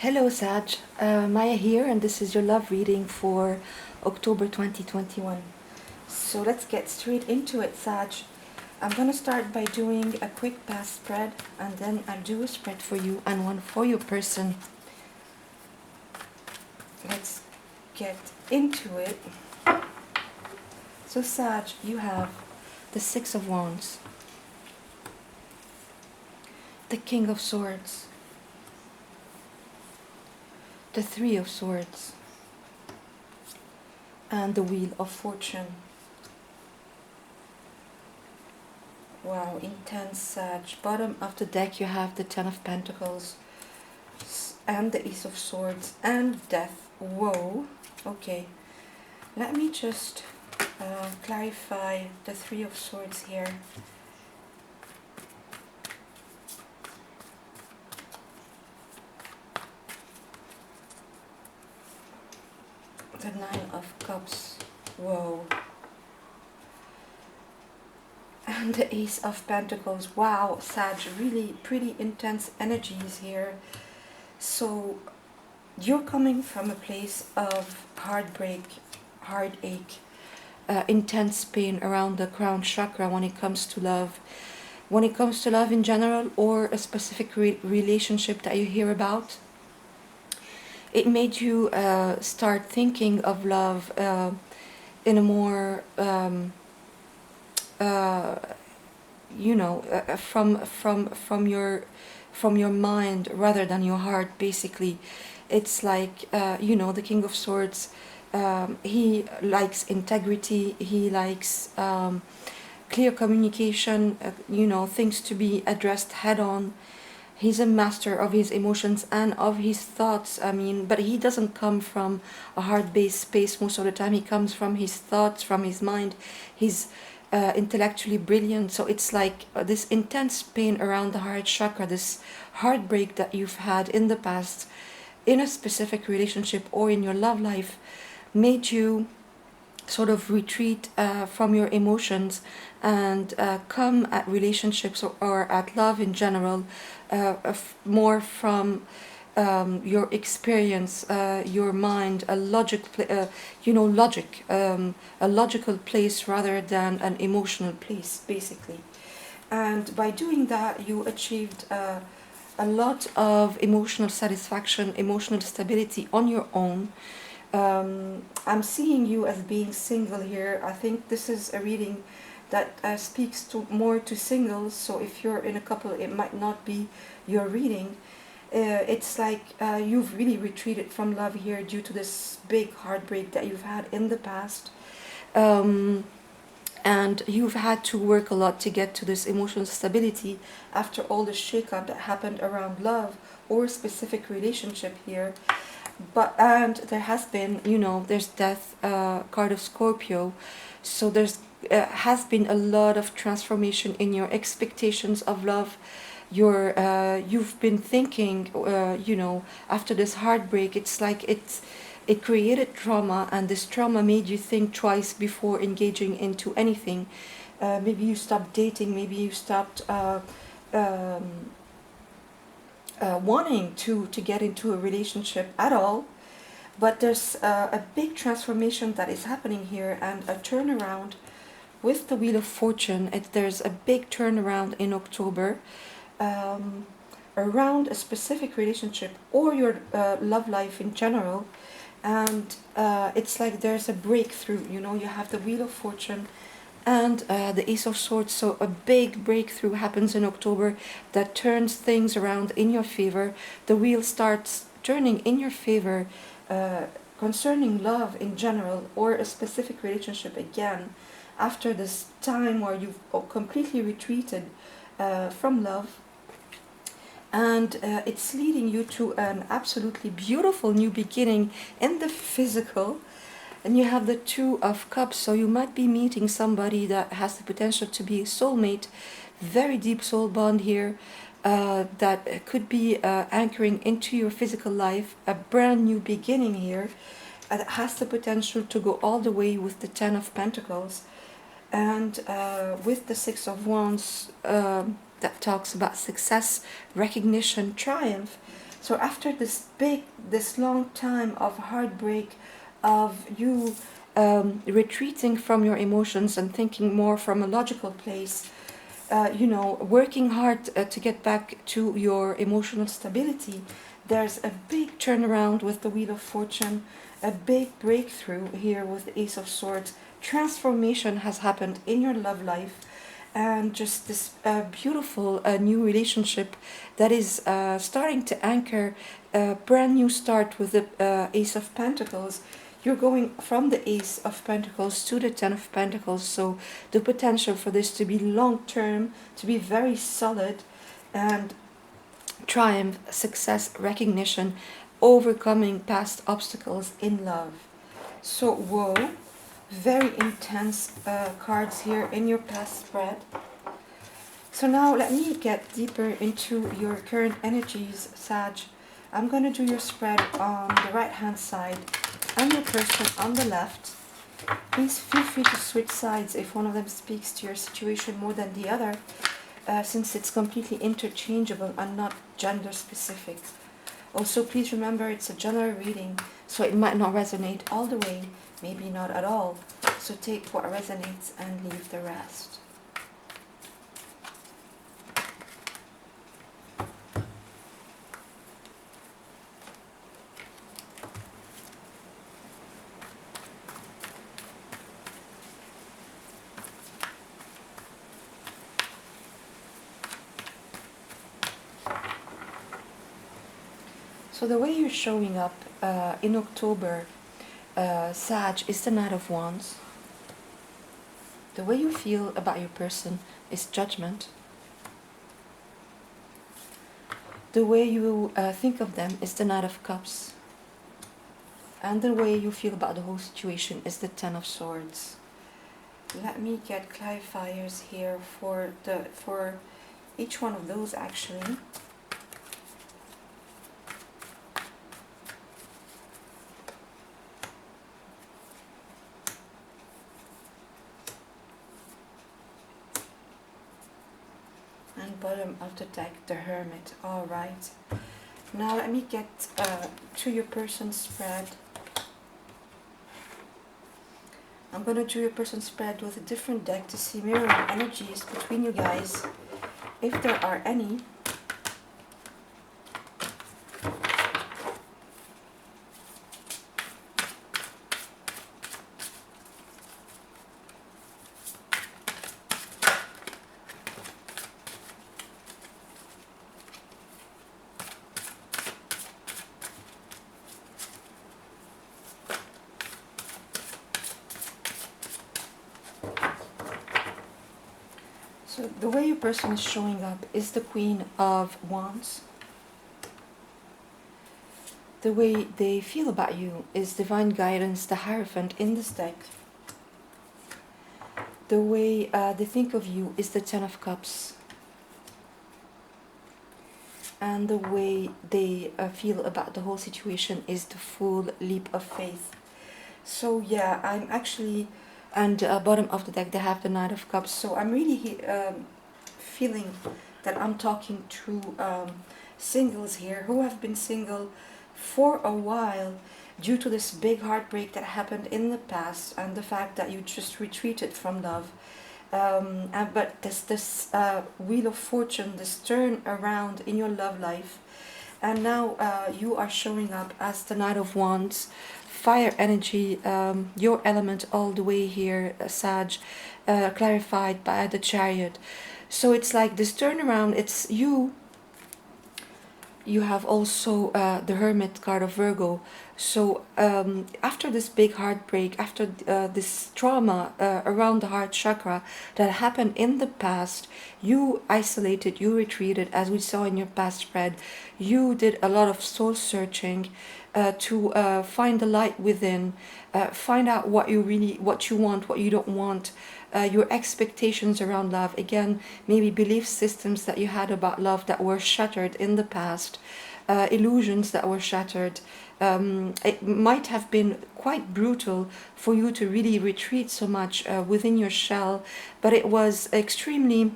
Hello Sag, Maya here, and this is your love reading for October 2021. So let's get straight into it, Sag. I'm gonna start by doing a quick past spread, and then I'll do a spread for you and one for your person. Let's get into it. So Sag, you have the Six of Wands, the King of Swords, the Three of Swords, and the Wheel of Fortune. Wow, intense Sag. Bottom of the deck you have the Ten of Pentacles and the Ace of Swords and Death. Whoa. Okay. Let me just clarify the Three of Swords here. The Nine of Cups. Whoa. And the Ace of Pentacles. Wow, Sag, really pretty intense energies here. So you're coming from a place of heartbreak, heartache, intense pain around the crown chakra when it comes to love. When it comes to love in general, or a specific relationship that you hear about, it made you start thinking of love in a more from your mind rather than your heart. Basically, it's like the King of Swords. He likes integrity. He likes clear communication. Things to be addressed head on. He's a master of his emotions and of his thoughts. But he doesn't come from a heart-based space most of the time. He comes from his thoughts, from his mind. He's intellectually brilliant. So it's like this intense pain around the heart chakra, this heartbreak that you've had in the past in a specific relationship or in your love life, made you sort of retreat from your emotions and come at relationships or at love in general more from your experience, your mind, a logical place rather than an emotional place, basically. And by doing that, you achieved a lot of emotional satisfaction, emotional stability on your own. I'm seeing you as being single here. I think this is a reading that speaks to more to singles. So if you're in a couple, it might not be your reading. It's like you've really retreated from love here due to this big heartbreak that you've had in the past. And you've had to work a lot to get to this emotional stability after all the shakeup that happened around love or a specific relationship here. And there has been, there's Death, card of Scorpio. So there's has been a lot of transformation in your expectations of love. You've been thinking, after this heartbreak, it's like it created trauma, and this trauma made you think twice before engaging into anything. Maybe you stopped dating, maybe you stopped wanting to get into a relationship at all. But there's a big transformation that is happening here, and a turnaround with the Wheel of Fortune. There's a big turnaround in October around a specific relationship or your love life in general. And it's like there's a breakthrough. You have the Wheel of Fortune and the Ace of Swords. So a big breakthrough happens in October that turns things around in your favor. The wheel starts turning in your favor concerning love in general, or a specific relationship again, after this time where you've completely retreated from love. And it's leading you to an absolutely beautiful new beginning in the physical. And you have the Two of Cups, so you might be meeting somebody that has the potential to be a soulmate, very deep soul bond here, that could be anchoring into your physical life, a brand new beginning here, that has the potential to go all the way with the Ten of Pentacles, and with the Six of Wands, that talks about success, recognition, triumph. So after this long time of heartbreak, of you retreating from your emotions and thinking more from a logical place, working hard to get back to your emotional stability, there's a big turnaround with the Wheel of Fortune, a big breakthrough here with the Ace of Swords. Transformation has happened in your love life, and just this beautiful new relationship that is starting to anchor a brand new start with the Ace of Pentacles. You're going from the Ace of Pentacles to the Ten of Pentacles, so the potential for this to be long term, to be very solid, and triumph, success, recognition, overcoming past obstacles in love. So, whoa, very intense cards here in your past spread. So now let me get deeper into your current energies, Sag. I'm going to do your spread on the right hand side and your person on the left. Please feel free to switch sides if one of them speaks to your situation more than the other, since it's completely interchangeable and not gender specific. Also, please remember it's a general reading, so it might not resonate all the way, maybe not at all. So take what resonates and leave the rest. So the way you're showing up in October, Sag, is the Knight of Wands. The way you feel about your person is Judgment. The way you think of them is the Knight of Cups. And the way you feel about the whole situation is the Ten of Swords. Let me get clarifiers here for each one of those actually. And bottom of the deck, the Hermit. All right. Now let me get to your person's spread. I'm going to do your person's spread with a different deck to see mirroring energies between you guys, if there are any. So the way your person is showing up is the Queen of Wands. The way they feel about you is divine guidance, the Hierophant in this deck. The way they think of you is the Ten of Cups. And the way they feel about the whole situation is the Full Leap of Faith. So yeah, I'm actually... And bottom of the deck, they have the Knight of Cups. So I'm really feeling that I'm talking to singles here who have been single for a while due to this big heartbreak that happened in the past and the fact that you just retreated from love. But this Wheel of Fortune, this turn around in your love life. And now you are showing up as the Knight of Wands. Fire energy, your element all the way here, Sag, clarified by the Chariot. So it's like this turnaround, it's you. You have also the Hermit card of Virgo. So after this big heartbreak, after this trauma around the heart chakra that happened in the past, you isolated, you retreated, as we saw in your past spread. You did a lot of soul searching to find the light within, find out what you want, what you don't want, your expectations around love. Again, maybe belief systems that you had about love that were shattered in the past, illusions that were shattered. It might have been quite brutal for you to really retreat so much within your shell, but it was extremely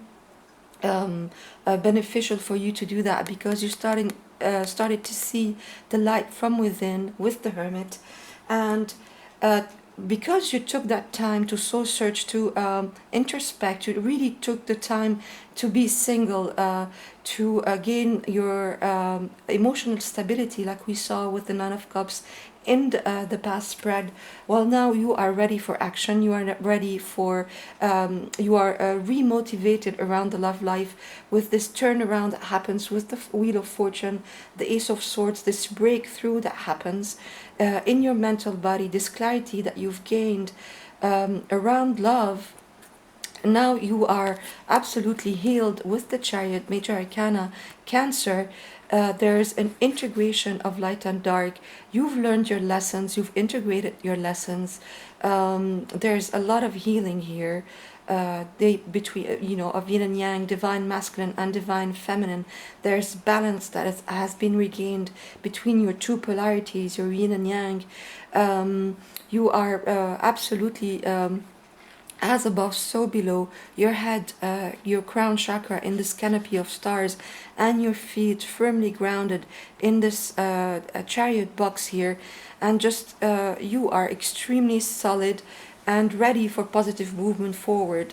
beneficial for you to do that, because you're starting started to see the light from within with the Hermit. And because you took that time to soul search, to introspect, you really took the time to be single, to gain your emotional stability, like we saw with the Nine of Cups in the past spread. Well, now you are ready for action. You are ready for, you are remotivated around the love life with this turnaround that happens with the Wheel of Fortune, the Ace of Swords, this breakthrough that happens in your mental body, this clarity that you've gained around love. Now you are absolutely healed with the Chariot, Major Arcana, Cancer. There's an integration of light and dark. You've learned your lessons. You've integrated your lessons. There's a lot of healing here. Between of yin and yang, divine masculine and divine feminine. There's balance that has been regained between your two polarities, your yin and yang. You are absolutely as above, so below. Your head, your crown chakra in this canopy of stars, and your feet firmly grounded in this chariot box here. And just you are extremely solid and ready for positive movement forward.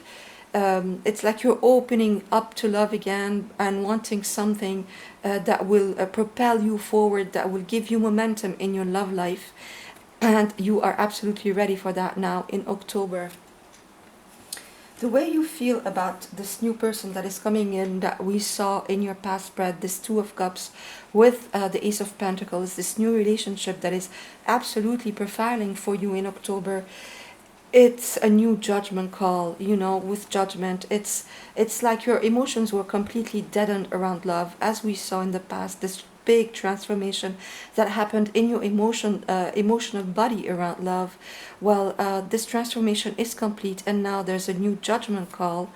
It's like you're opening up to love again and wanting something that will propel you forward, that will give you momentum in your love life. And you are absolutely ready for that now in October. The way you feel about this new person that is coming in, that we saw in your past spread, this Two of Cups with the Ace of Pentacles, this new relationship that is absolutely profiling for you in October. It's a new judgment call, with judgment. It's like your emotions were completely deadened around love, as we saw in the past, this big transformation that happened in your emotional body around love. Well, this transformation is complete, and now there's a new judgment call.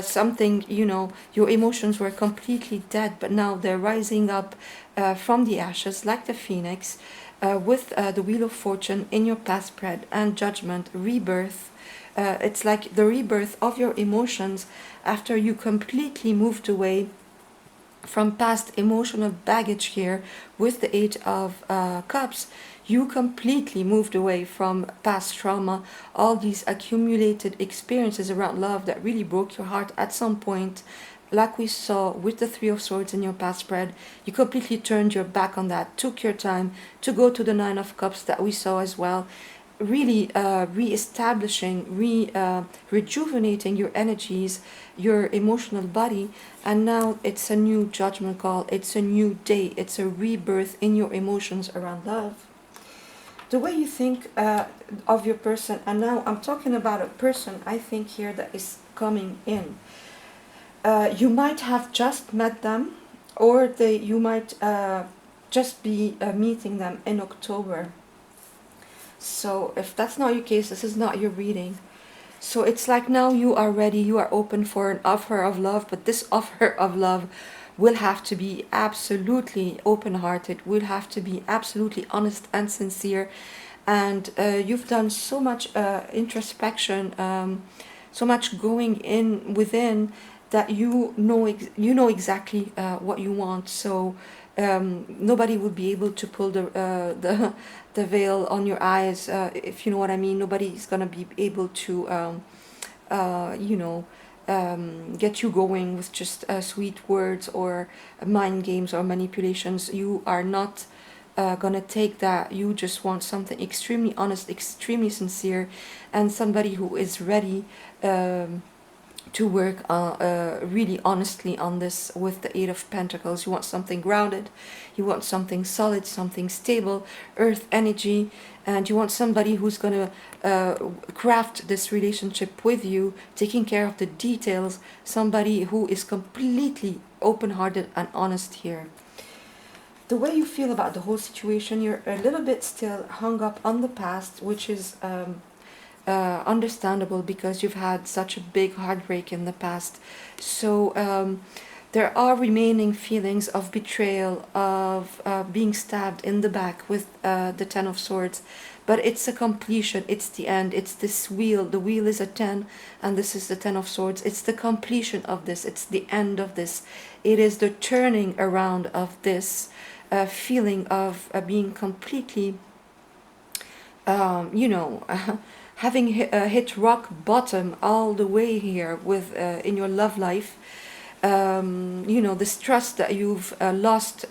Something, your emotions were completely dead, but now they're rising up from the ashes like the phoenix, with the Wheel of Fortune in your past spread, and judgment, rebirth. It's like the rebirth of your emotions after you completely moved away from past emotional baggage here with the Eight of Cups. You completely moved away from past trauma, all these accumulated experiences around love that really broke your heart at some point. Like we saw with the Three of Swords in your past spread, you completely turned your back on that, took your time to go to the Nine of Cups that we saw as well. Really re-establishing, rejuvenating your energies, your emotional body. And now it's a new judgment call. It's a new day. It's a rebirth in your emotions around love. The way you think of your person, and now I'm talking about a person I think here that is coming in. You might have just met them, or you might just be meeting them in October. So if that's not your case, this is not your reading. So it's like now you are ready, you are open for an offer of love, but this offer of love will have to be absolutely open-hearted, will have to be absolutely honest and sincere. And you've done so much introspection, so much going in within, that you know exactly what you want. So nobody will be able to pull the veil on your eyes, if you know what I mean. Nobody's gonna be able to get you going with just sweet words or mind games or manipulations. You are not gonna take that. You just want something extremely honest, extremely sincere, and somebody who is ready to work really honestly on this with the Eight of Pentacles. You want something grounded, you want something solid, something stable, earth energy, and you want somebody who's going to craft this relationship with you, taking care of the details, somebody who is completely open-hearted and honest here. The way you feel about the whole situation, you're a little bit still hung up on the past, which is understandable because you've had such a big heartbreak in the past. So there are remaining feelings of betrayal, of being stabbed in the back with the Ten of Swords. But it's a completion, it's the end, it's this wheel. The wheel is a 10 and this is the Ten of Swords. It's the completion of this, it's the end of this. It is the turning around of this feeling of being completely, you know, having hit rock bottom all the way here with in your love life. You know, this trust that you've lost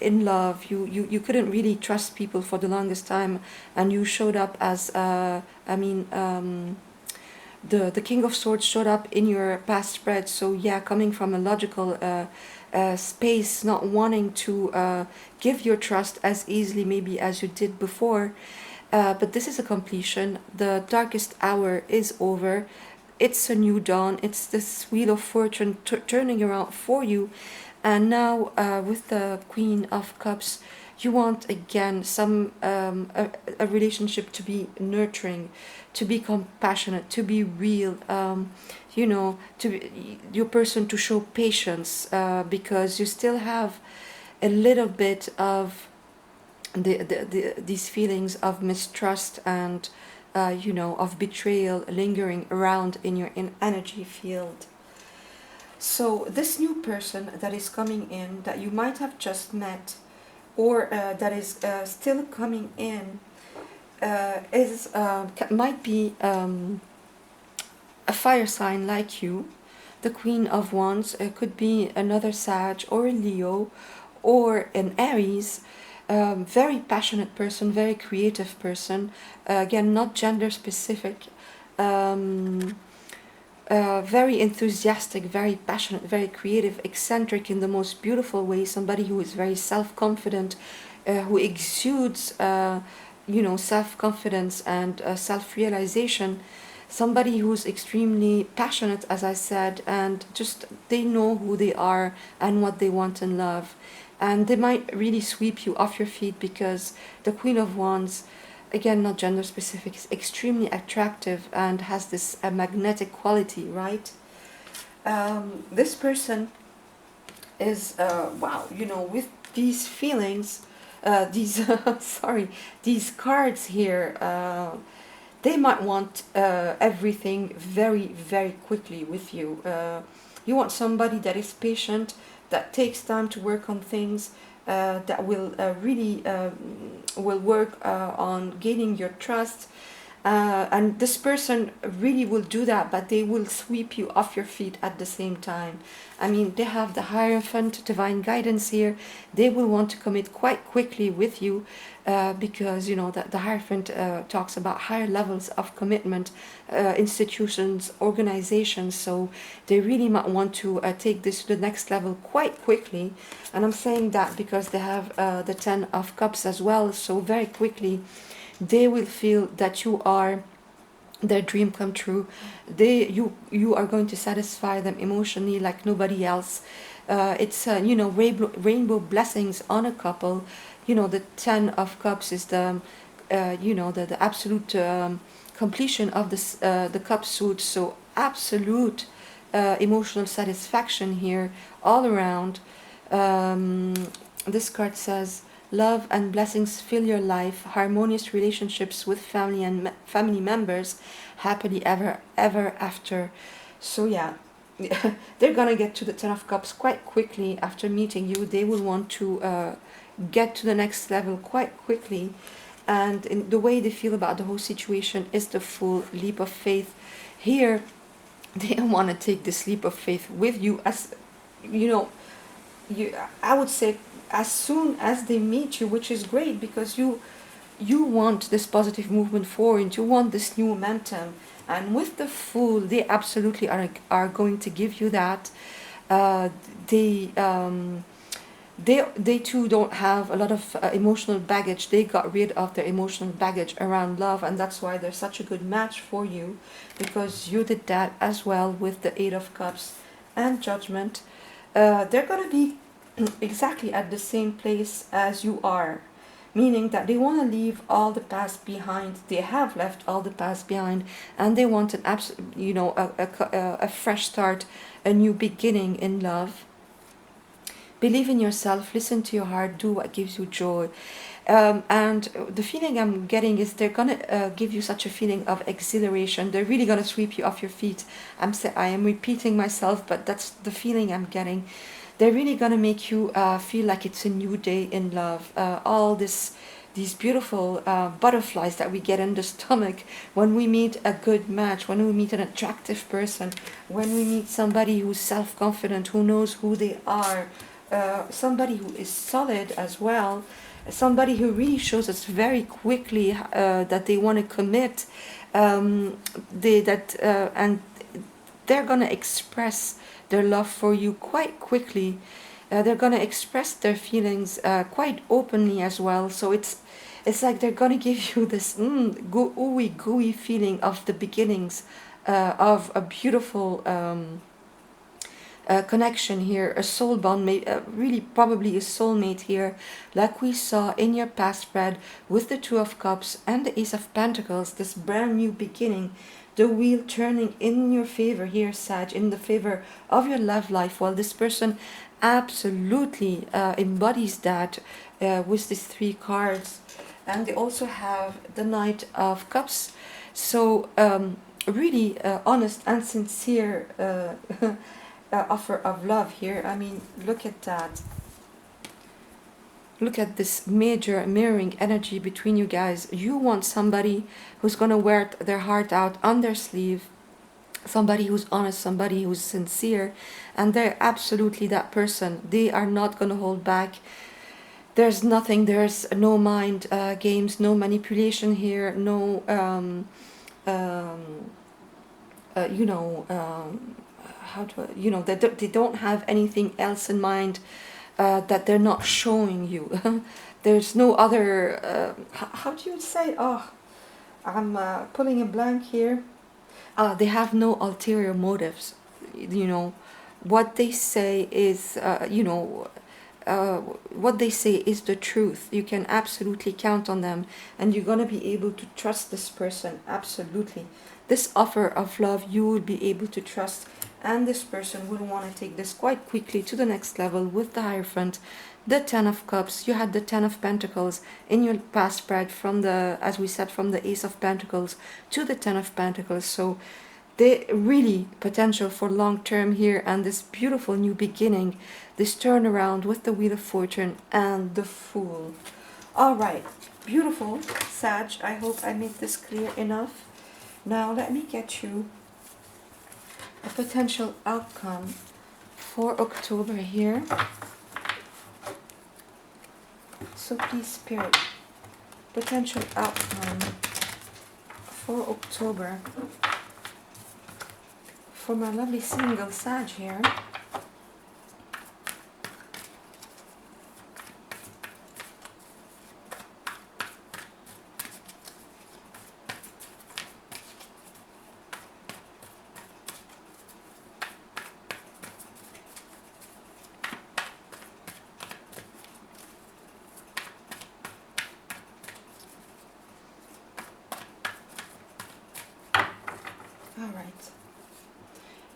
in love. You couldn't really trust people for the longest time, and you showed up as the King of Swords showed up in your past spread. So yeah, coming from a logical space, not wanting to give your trust as easily maybe as you did before. But this is a completion. The darkest hour is over. It's a new dawn. It's this wheel of fortune turning around for you. And now with the Queen of Cups, you want again some a relationship to be nurturing, to be compassionate, to be real. You know, to be, your person to show patience because you still have a little bit of these feelings of mistrust and you know, of betrayal lingering around in your energy field. So this new person that is coming in, that you might have just met, or that is still coming in, is might be a fire sign like you. The Queen of Wands could be another Sag or a Leo or an Aries. Very passionate person, very creative person, again not gender specific, very enthusiastic, very passionate, very creative, eccentric in the most beautiful way, somebody who is very self-confident, who exudes you know, self-confidence and self-realization, somebody who's extremely passionate, as I said, and just they know who they are and what they want in love. And they might really sweep you off your feet because the Queen of Wands, again not gender specific, is extremely attractive and has this magnetic quality, right? This person is wow, you know, with these feelings, these sorry, these cards here, they might want everything very, very quickly with you. You want somebody that is patient, that takes time to work on things, that will really will work on gaining your trust. And this person really will do that, but they will sweep you off your feet at the same time. I mean, they have the Hierophant, divine guidance here. They will want to commit quite quickly with you because, you know, that the Hierophant talks about higher levels of commitment, institutions, organizations. So they really might want to take this to the next level quite quickly. And I'm saying that because they have the Ten of Cups as well. So very quickly, they will feel that you are their dream come true. You are going to satisfy them emotionally like nobody else. It's you know, rainbow blessings on a couple. You know, the Ten of Cups is the you know, the absolute completion of this the cup suit. So absolute emotional satisfaction here all around. This card says, love and blessings fill your life, harmonious relationships with family and family members, happily ever after. So yeah, they're gonna get to the Ten of Cups quite quickly after meeting you. They will want to get to the next level quite quickly, and in the way they feel about the whole situation is the full leap of faith. Here, they want to take this leap of faith with you, as you know. I would say as soon as they meet you, which is great because you want this positive movement forward, you want this new momentum, and with the Fool, they absolutely are going to give you that. They too don't have a lot of emotional baggage. They got rid of their emotional baggage around love, and that's why they're such a good match for you, because you did that as well with the Eight of Cups and Judgment. They're gonna be exactly at the same place as you are. meaning that they want to leave all the past behind. They have left all the past behind, and they want an a fresh start, a new beginning in love. Believe in yourself, listen to your heart, do what gives you joy. And the feeling I'm getting is they're gonna give you such a feeling of exhilaration. They're really gonna sweep you off your feet. I am repeating myself, but that's the feeling I'm getting. They're really gonna make you feel like it's a new day in love. These beautiful butterflies that we get in the stomach when we meet a good match, when we meet an attractive person, when we meet somebody who's self-confident, who knows who they are, somebody who is solid as well, somebody who really shows us very quickly that they want to commit, and they're going to express their love for you quite quickly. They're going to express their feelings quite openly as well. So it's like they're going to give you this ooey gooey feeling of the beginnings of a beautiful connection here, a soul bond, really probably a soulmate here, like we saw in your past spread with the Two of Cups and the Ace of Pentacles, this brand new beginning, the wheel turning in your favor here, Sag, in the favor of your love life. Well, this person absolutely embodies that with these three cards. And they also have the Knight of Cups. So really honest and sincere offer of love here. I mean, look at that. Look at this major mirroring energy between you guys. You want somebody who's going to wear their heart out on their sleeve, somebody who's honest, somebody who's sincere, and they're absolutely that person. They are not going to hold back. There's nothing, there's no mind games, no manipulation here, no they don't have anything else in mind that they're not showing you. There's no other how do you say, oh, I'm pulling a blank here. They have no ulterior motives. What they say is what they say is the truth. You can absolutely count on them, and you're going to be able to trust this person. Absolutely. This offer of love you will be able to trust, and this person will want to take this quite quickly to the next level with the Hierophant, the Ten of Cups. You had the Ten of Pentacles in your past spread, from the, as we said, from the Ace of Pentacles to the Ten of Pentacles. So they really potential for long term here, and this beautiful new beginning, this turnaround with the Wheel of Fortune and the Fool. All right, beautiful, Sag. I hope I made this clear enough. Now let me get you a potential outcome for October here. So please, Spirit, potential outcome for October for my lovely single Sag here. All right.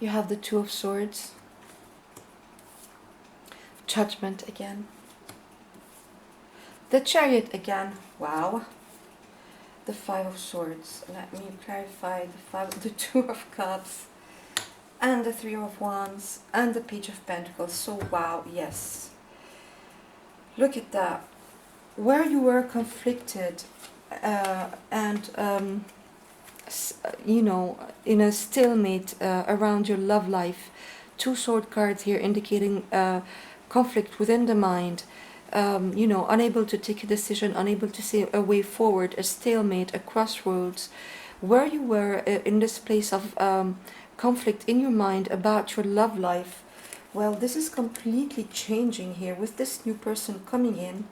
You have the Two of Swords, Judgment again, the Chariot again, wow, the Five of Swords, let me clarify, the Two of Cups, and the Three of Wands, and the Page of Pentacles. So wow, yes, look at that, where you were conflicted and in a stalemate around your love life. Two sword cards here indicating conflict within the mind, unable to take a decision, unable to see a way forward, a stalemate, a crossroads, where you were in this place of conflict in your mind about your love life. Well, this is completely changing here with this new person coming in.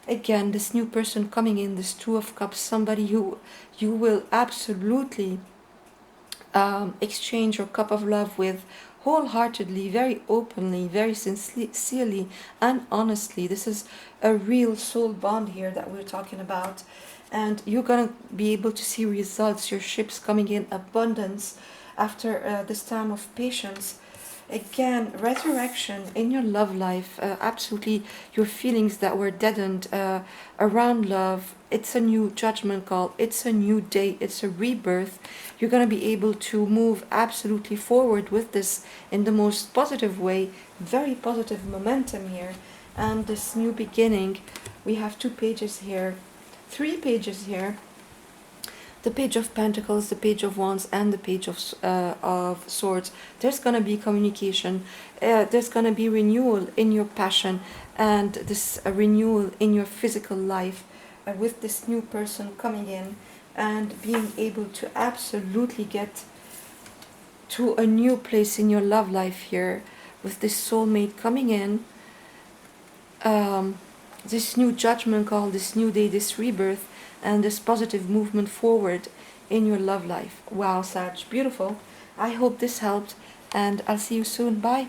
Again, this new person coming in, this Two of Cups, somebody who you will absolutely exchange your cup of love with wholeheartedly, very openly, very sincerely and honestly. This is a real soul bond here that we're talking about. And you're going to be able to see results, your ships coming in abundance after this time of patience. Again, resurrection in your love life, absolutely your feelings that were deadened around love. It's a new judgment call, it's a new day, it's a rebirth. You're going to be able to move absolutely forward with this in the most positive way, very positive momentum here. And this new beginning, we have 2 pages here, 3 pages here. The Page of Pentacles, the Page of Wands, and the Page of Swords. There's going to be communication. There's going to be renewal in your passion, and this renewal in your physical life with this new person coming in and being able to absolutely get to a new place in your love life here with this soulmate coming in. This new judgment call, this new day, this rebirth, and this positive movement forward in your love life. Wow, Sag, beautiful. I hope this helped, and I'll see you soon. Bye.